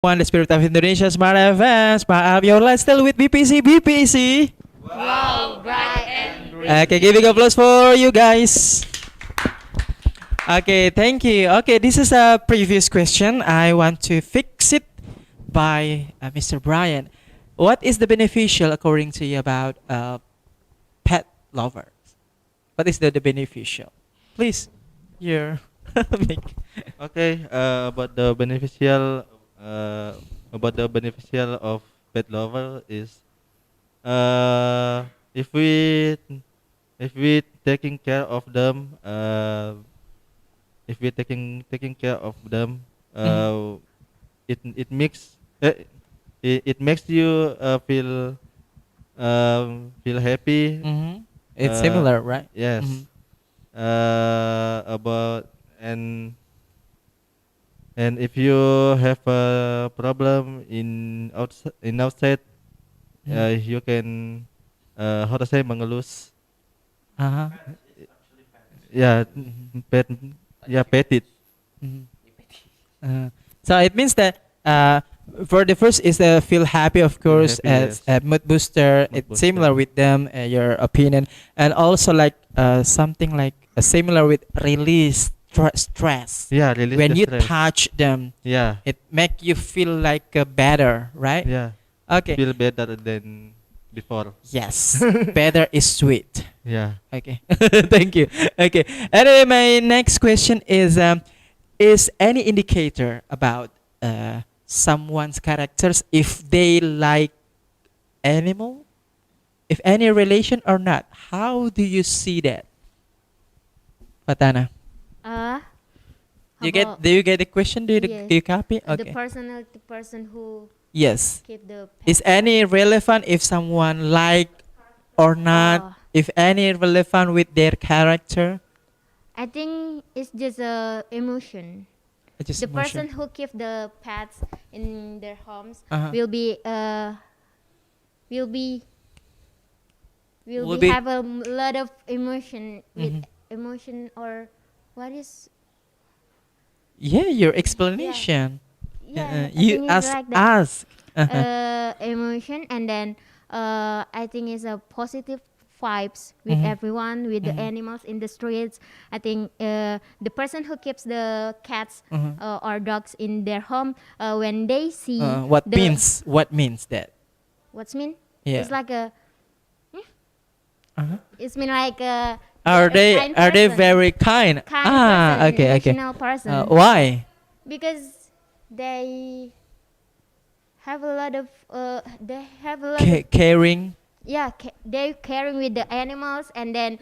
One, the spirit of Indonesia, Smartfm, Smart Up Your Lifestyle with BPC, BPC. Wow, bright and green. Okay, giving applause for you guys. Okay, thank you. Okay, this is a previous question. I want to fix it by Mr. Brian. What is the beneficial according to you about pet lovers? What is the beneficial? Please, your mic. Okay, about the beneficial of pet lover is uh, if we taking care of them, if we taking care of them, uh, it makes it makes you feel happy. Mm-hmm. It's Uh, similar, right? yes. Mhm. About and if you have a problem outside, you can how to say mengelus. Uh-huh. Yeah, pet. Yeah, pet it. Mhm. So it means that for the first is feel happy, of course, Happy, as yes. a mood booster. Mood It's similar booster. with them, your opinion, and also like something like similar with release stress. Yeah, release When the you stress. touch them, Yeah, it make you feel like better, right? yeah. Okay. Feel better than before. Yes, better is sweet. Yeah. Okay, thank you. Okay, anyway, my next question is any indicator about someone's characters if they like animal, if any relation or not? How do you see that, Patana? Uh, Do you get the question? Do Yes. you copy? the Okay. person who Yes. keep the pet. Is any relevant if someone like or not? Oh. If any relevant with their character? I think it's just a emotion. Just The emotion. person who keep the pets in their homes Uh-huh. will be will be Will be- have a lot of emotion with Mhm. emotion or what is Yeah, your explanation. yeah I You think it's like that. ask. Uh-huh. Emotion, and then I think it's a positive vibes with Mhm. everyone, with the Mhm. animals in the streets. I think the person who keeps the cats Mhm. or dogs in their home, when they see What the means that? what's mean Yeah. it's like a Uh-huh. it's mean like Are a they kind are they person. very kind? Kind Ah, person, okay, okay. emotional person, Why? because they have a lot of Caring. yeah, they're caring with the animals, and then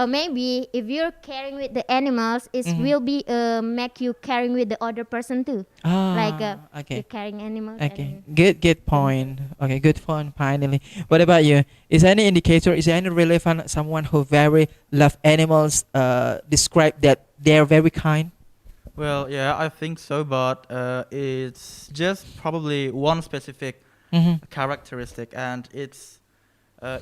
maybe if you're caring with the animals, it Mhm. will be make you caring with the other person too. Like Okay. you're caring animals. Okay, And good point. Okay, good point. Finally, what about you? Is any indicator? Is there any relevant someone who very love animals? Describe that they're very kind. Well, yeah, I think so, but it's just probably one specific Mm-hmm. characteristic, and it's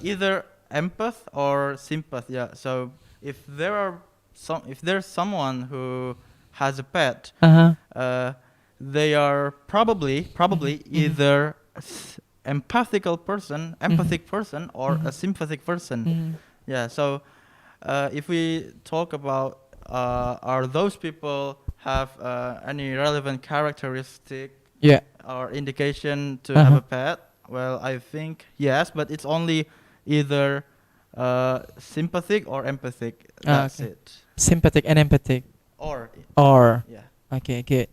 either empath or sympath. Yeah. So if there's someone who has a pet, Uh-huh. they are probably either empathic person, or a sympathetic person. Mm-hmm. Yeah. So if we talk about are those people have any relevant characteristic Yeah. or indication to have Uh-huh. a pet? Well, I think yes, but it's only either sympathetic or empathic. That's Okay. it. Sympathetic and empathic. Or Or yeah. okay, good.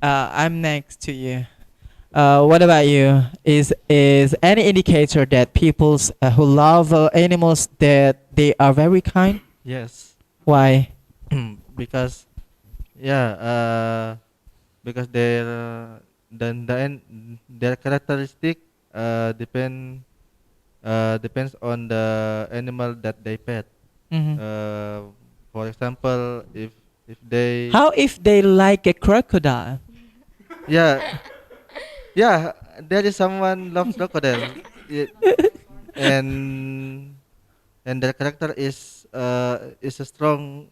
I'm next to you. What about you? Is any indicator that people's who love animals that they are very kind? Yes. Why? Because yeah, because their characteristic depends on the animal that they pet. Mhm. For example, if they How if they like a crocodile? yeah, yeah, there is someone love crocodile. It, and their character is a strong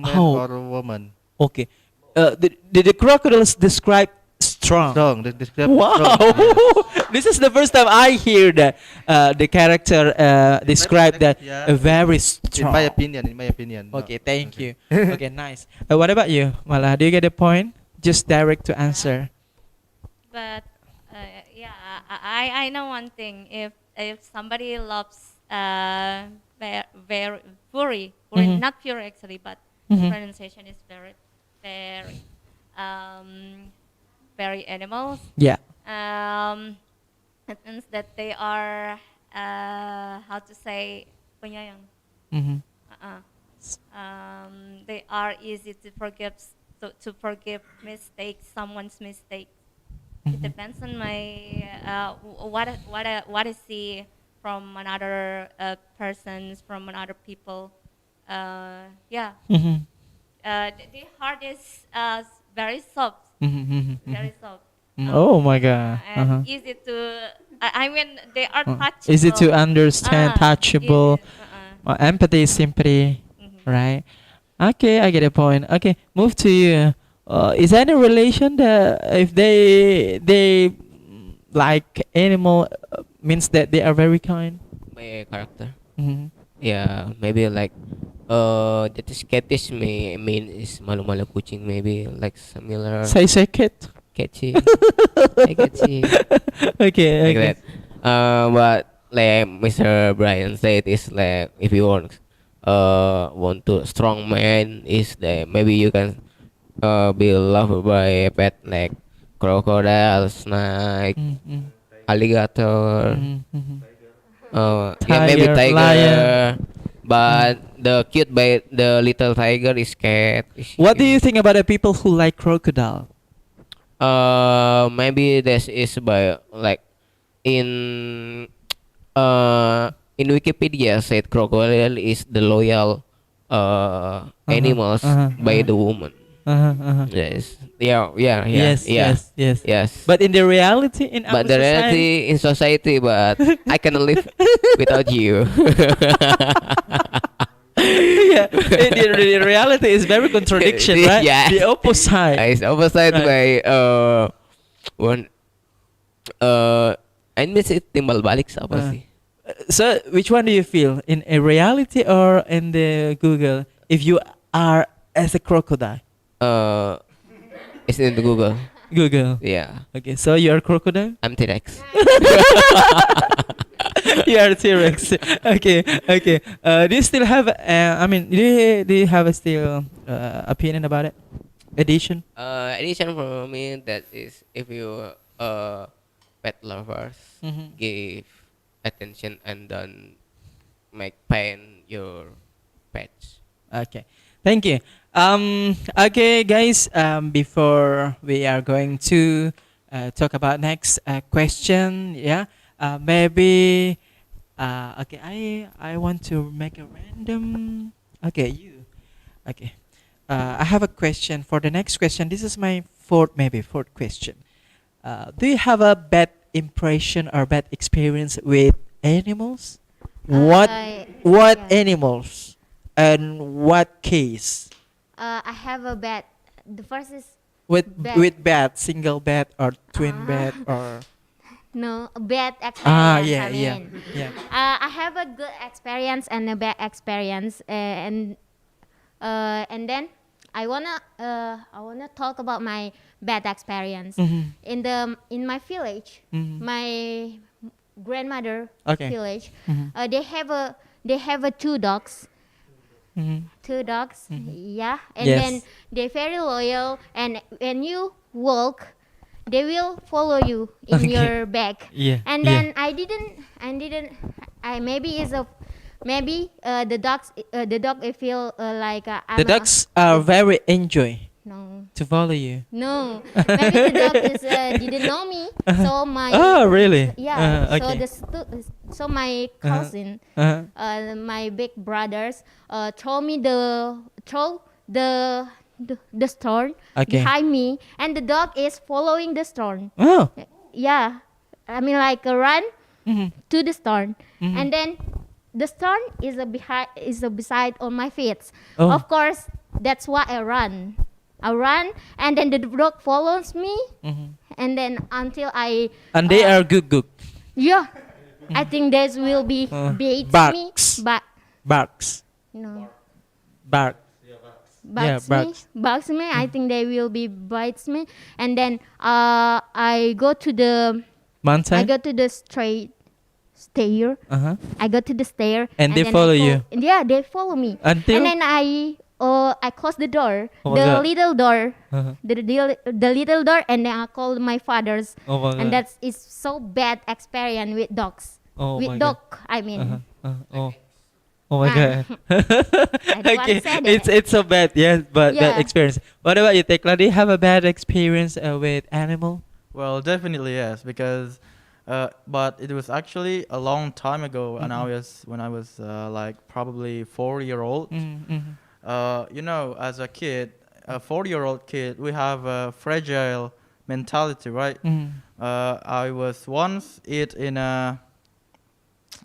man Oh, or woman. okay. Did the crocodiles describe Strong. Strong. Describe Wow, strong. this is the first time I hear that the character described that Yeah. very In strong. my opinion. In my opinion. No. Okay, thank you. Okay, nice. What about you, Mala? Do you get the point? Just direct to answer. But yeah, I know one thing. If somebody loves very fury, Mhm. not pure actually, but Mhm. pronunciation is very very animals. Yeah. It means that they are how to say penyayang. Mm-hmm. Uh-uh. They are easy to forgive to forgive mistakes, someone's mistake. It depends on my what I see from another persons, from another people. Yeah, Mm-hmm. the heart is very soft, Mm-hmm. very soft. Oh my God. And Uh-huh. easy to. I mean, they are touchable. Easy to understand, touchable. Easy, Empathy, sympathy, Mhm. right? Okay, I get a point. Okay, move to you. Is there any relation that if they like animal means that they are very kind? My character. Mm-hmm. Yeah, maybe like that is catfish may mean is malu-malu kucing, maybe like similar Say cat. catchy. Hey, catchy. Okay, Like okay. that. But like Mr. Brian said, is like if you want to strong man is that maybe you can be loved by a pet like crocodile, snake, Mm-hmm. alligator. Mm-hmm. Yeah, maybe Tiger, tiger. lion. But the cute by the little tiger is cat. What do you think about the people who like crocodile? Maybe this is by like in in Wikipedia said crocodile is the loyal animals by the woman. Uh-huh. Yes. Yeah. Yes, Yeah. yes, yes. Yes. But in the reality, in our But the society, reality in society, but I cannot live without you. yeah, the reality is very contradiction, right? Yes. The opposite. It's opposite Right. by one I miss it timbal balik sa apa Uh. sih? So, which one do you feel in a reality or in the Google? If you are as a crocodile, It's in the Google. Google. Yeah. Okay, so you are crocodile. I'm T-Rex. You are T-Rex. Okay. Do you still have? I mean, do you have a still opinion about it? Edition. Addition for me that is if you pet lovers Mhm. give attention and don't make pain your pets. Okay, thank you. Okay, guys. Before we are going to talk about next question, yeah. Maybe. Okay. I want to make a random. Okay, you. Okay. I have a question for the next question. This is my fourth question. Do you have a bad impression or bad experience with animals? What Yeah. animals and what case? I have a bed. The first is With bed, single bed or twin Ah. bed or no a bad experience. yeah, I yeah, mean. yeah. I have a good experience and a bad experience, and then I wanna talk about my bad experience. Mhm. In my village, Mhm. my grandmother Okay. village, Mhm. they have a two dogs. Mhm. Two dogs, yeah, and Yes. then they're very loyal. And when you walk, they will follow you in Okay. your back. Yeah, And yeah. then I didn't. I maybe is a maybe the dog I feel like I'm The dogs are very enjoy no to follow you. no maybe the dog is didn't know me. So my Oh, really? yeah. Okay. So my cousin. Uh-huh. My big brothers told me the storm Okay. behind me, and the dog is following the storm. Oh. Yeah, I mean like a run Mhm. to the storm, Mhm. and then the storm is a beside on my feet. Oh. Of course, that's why I run. I run, and then the dog follows me, Mhm. and then until I And they are good. yeah, I think that will be baits me, Barks. but Barks. no. Bark. Yeah, barks. Bugs me. I think they will be bites me, and then I go to the Mountain. straight stair. Uh-huh. I go to the stair, And they then follow you? Yeah, they follow me. Until? And then I close the door, Oh my the God. little door, Uh-huh. the little door, and then I call my father's. Oh my And God. that is so bad experience with dogs. Oh my with God. dog, I mean. Oh. Oh my Ah. God. I don't wanna Okay, say that. it's so bad, yes, but bad Yeah. experience. What about you, Tekla? Do you have a bad experience with animal? Well, definitely yes, because but it was actually a long time ago, and when I was like probably 4 year old. Mm-hmm. You know, as a kid, a 4 year old kid, we have a fragile mentality, right? Mm-hmm. I was once eat in a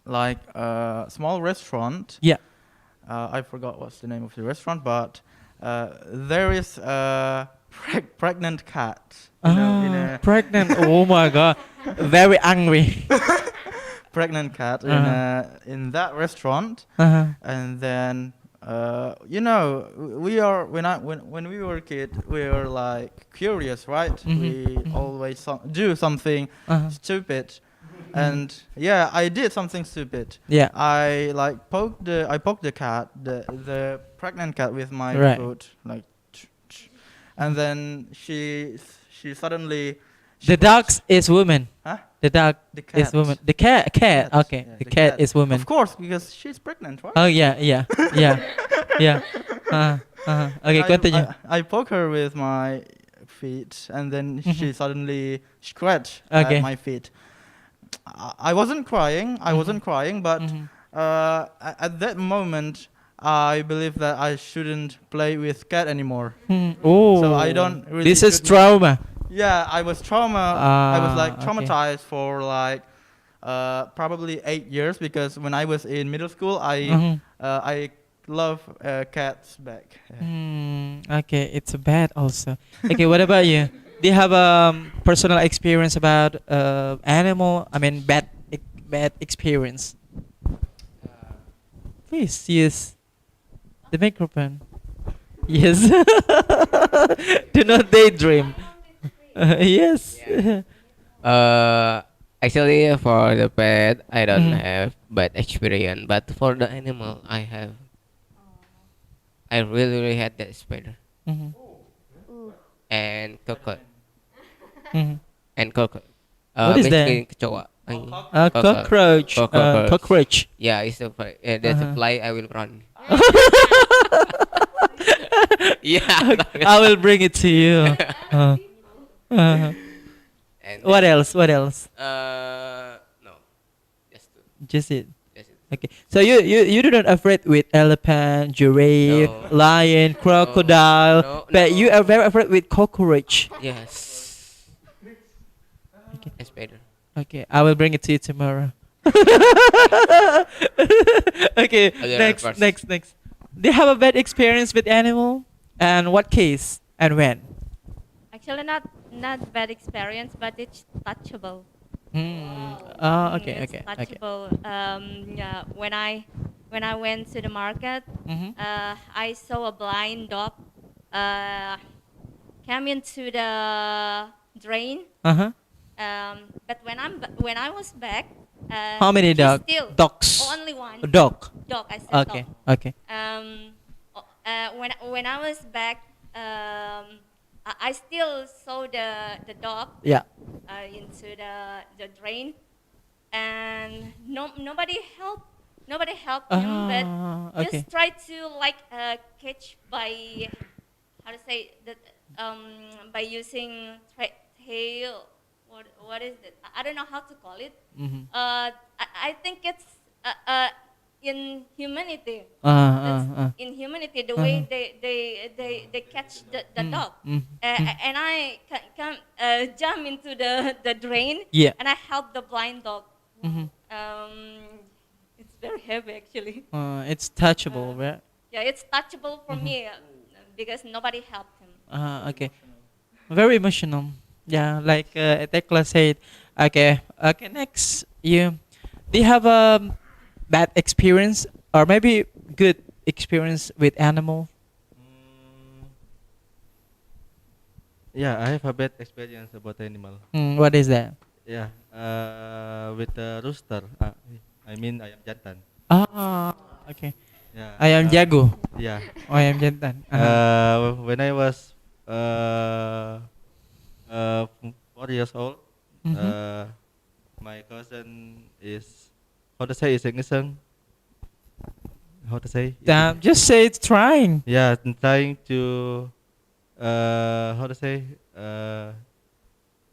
like a small restaurant. Yeah. I forgot what's the name of the restaurant, but there is a pregnant cat. You know, in a Pregnant. Oh my God. Very angry. pregnant cat in that restaurant, Uh-huh. and then you know, we are when we were a kid, we were like curious, right? We always do something stupid, and yeah, I did something stupid. Yeah. I like poked the cat, the pregnant cat, with my Right. foot, like, and then she suddenly The dogs is woman. huh? The dog The is cat. woman. The cat. Cat, Okay. yeah, the cat is woman. Of course, because she's pregnant, right? Oh yeah. Yeah. Okay, continue. I poke her with my feet, and then she suddenly scratched Okay. at my feet. I wasn't crying. I wasn't crying, but at that moment, I believe that I shouldn't play with cat anymore. Oh. So I don't really. This is should- trauma. Yeah, I was I was like Okay. traumatized for like probably 8 years, because when I was in middle school, I love cats back. Okay, it's bad also. Okay, what about you? Do you have a personal experience about animal? I mean, bad experience. Please use the microphone. Yes. Do not daydream. Yes. Actually, for the pet, I don't Mhm. have bad experience, but for the animal, I have. I really had that spider Mhm. and cockroach Mhm. and cockroach. What is that? Basically, kecoa. Cockroach. Cockroach. Yeah, it's a fly. That's a Uh-huh. fly. I will run. Yeah. I will bring it to you. Uh, And what else? What else? no, just two. Just it. Just it. Okay. So you do not afraid with elephant, giraffe, No. lion, crocodile, No, but no. you are very afraid with cockroach. Yes. Okay. A spider. Okay, I will bring it to you tomorrow. Okay, Okay, next, first. next. Do you have a bad experience with animal? And what case and when? Actually, not bad experience, but it's touchable. Oh, okay, It's okay. touchable. Yeah, when I went to the market, Mhm. I saw a blind dog come into the drain. Uh-huh. But when I was back, How many he's dogs? Only one. Dog. Dog. I said Okay, dog. okay. When I was back, I still saw the dog Yeah. into the drain, and nobody helped him, but Okay. just try to like catch by how to say that by using tail. What is it? I don't know how to call it. Mhm. I think it's in humanity. In humanity, the way they catch the dog. And I can jump into the drain. Yeah. And I help the blind dog. Mhm. It's very heavy actually. It's touchable, right? Yeah, it's touchable for me because nobody helped him. Okay. Very emotional. Yeah, like Tekla said. Okay. Okay. Next, do you have a bad experience or maybe good experience with animal? Mm, yeah, I have a bad experience about animal. What is that? Yeah, with the rooster. I mean, ayam jantan. Ah, okay. Yeah. Ayam jago. Yeah. Oh, ayam jantan. Uh-huh. When I was 4 years old, Mhm. my cousin is how to say is iseng. How to say? Just say it's trying. Yeah, trying to how to say how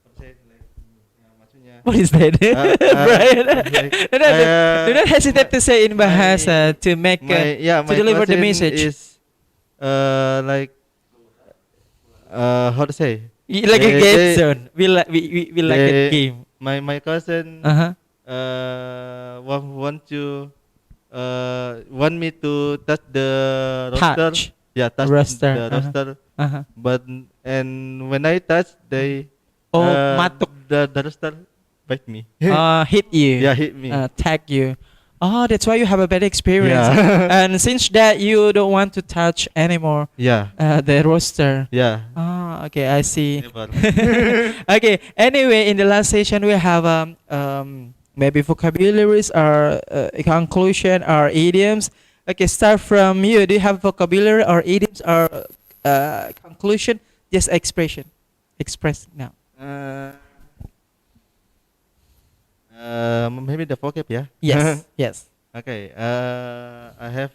to say like maksudnya What is that, Brian? like, Do not hesitate to say in Bahasa to make my to deliver the cousin message. is like how to say Like a game they- zone. We like a they- game. my cousin Uh huh. want me to touch the roster. Touch. Yeah, touch Roster, the roster. Uh huh. But and when I touch, they Oh, matuk. the roster bite me. Hit you. Yeah, hit me. Tag you. Oh, that's why you have a bad experience. Yeah. And since that you don't want to touch anymore Yeah, the roster. yeah. Ah, okay, I see. Never. Okay. Anyway, in the last session we have maybe vocabularies or conclusion or idioms. Okay, start from you. Do you have vocabulary or idioms or conclusion? Just expression. Express now. Uh, Maybe the vocab, yeah. Yes. Yes. Okay. I have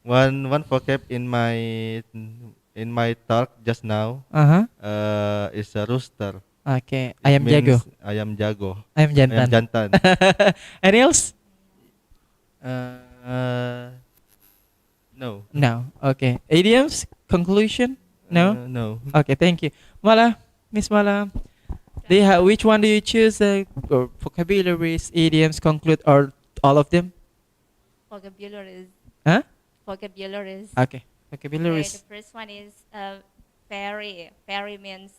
one vocab in my talk just now. Uh huh. Is a rooster. Okay. It Ayam jago. means Ayam jago. Ayam Ayam jantan. jantan. Any else? No. No. Okay. Idioms? Conclusion? No? No. Okay, thank you. Mala, Miss Mala, which one do you choose? Or vocabularies, idioms, conclude, or all of them? Vocabularies. Huh? Vocabularies. Okay. Okay, Vocabularies. the first one is fairy. Fairy means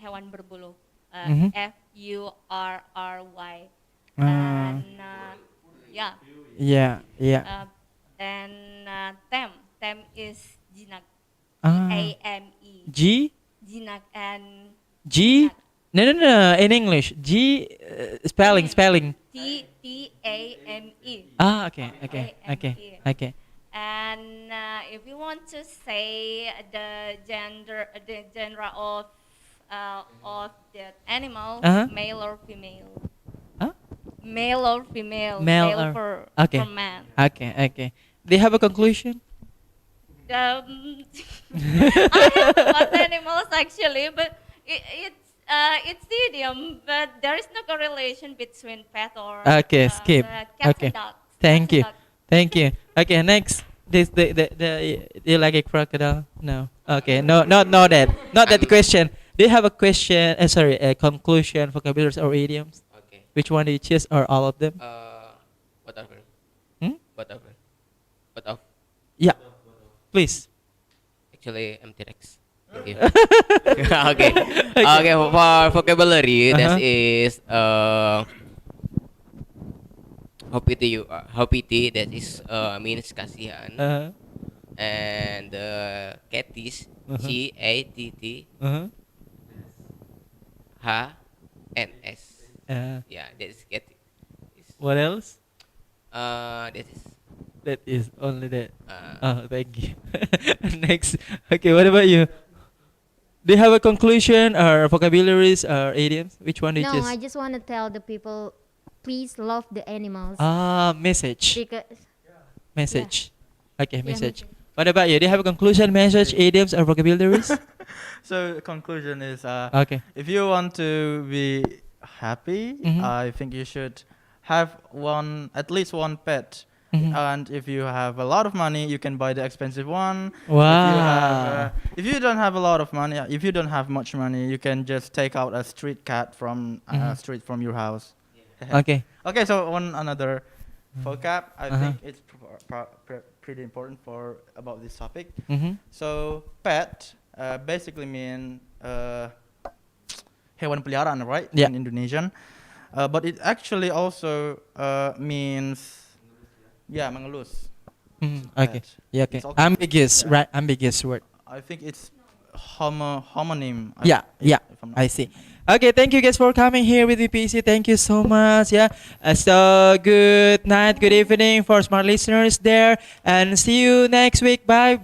hewan berbulu. Mhm. Furry. Ah. And yeah. Yeah. Yeah. And tem is jinak. Ah. Ame. G. Jinak and G. No. In English, G. Spelling. Tame. Ah. Okay. Okay. And if you want to say the genre of the animal, Uh-huh. male or female. Huh? Male or female. Male or- for okay. for man. Okay. Do you have a conclusion? I have what animals actually, but it's idiom, but there is no correlation between pet or Okay, skip. cats Okay. and dogs. Thank Cats you. and dogs. Thank you. Okay, next. Do you like a crocodile? No. Okay, no, not that. Not that question. Do you have a question? Sorry, a conclusion, vocabularies or idioms? Okay. Which one do you choose, or all of them? Whatever. Hmm? Whatever. What of? Yeah. Please. Actually, I'm T-Rex. Thank you. Okay. Okay. For vocabulary, that is Hopiti, that is means kasihan, and Catis, CATTHNS. Yeah, that is Catis. What else? That is That is only that. Oh, thank you. Next. Okay, what about you? Do you have a conclusion or vocabularies or idioms? Which one do you No, choose? I just want to tell the people, please love the animals. Message. Because Message. Okay, message. message. What about you? Do you have a conclusion, message, idioms, or vocabularies? So conclusion is Okay. if you want to be happy, Mhm. I think you should have at least one pet. Mhm. And if you have a lot of money, you can buy the expensive one. If you, Wow. if you don't have a lot of money, if you don't have much money, you can just take out a street cat from street from your house. Okay. Okay, so another vocab. I Uh-huh. think it's pretty important for about this topic. Mm-hmm. So pet basically mean hewan peliharaan, right? Yeah. In Indonesian. But it actually also means mengelus. Okay. That. Yeah. Okay. It's also- Ambiguous, yeah. right? Ambiguous word. I think it's homonym. Yeah. Yeah. if I'm not I see. Okay, thank you guys for coming here with BPEC. Thank you so much. Yeah. So good night, good evening for smart listeners there, and see you next week. Bye.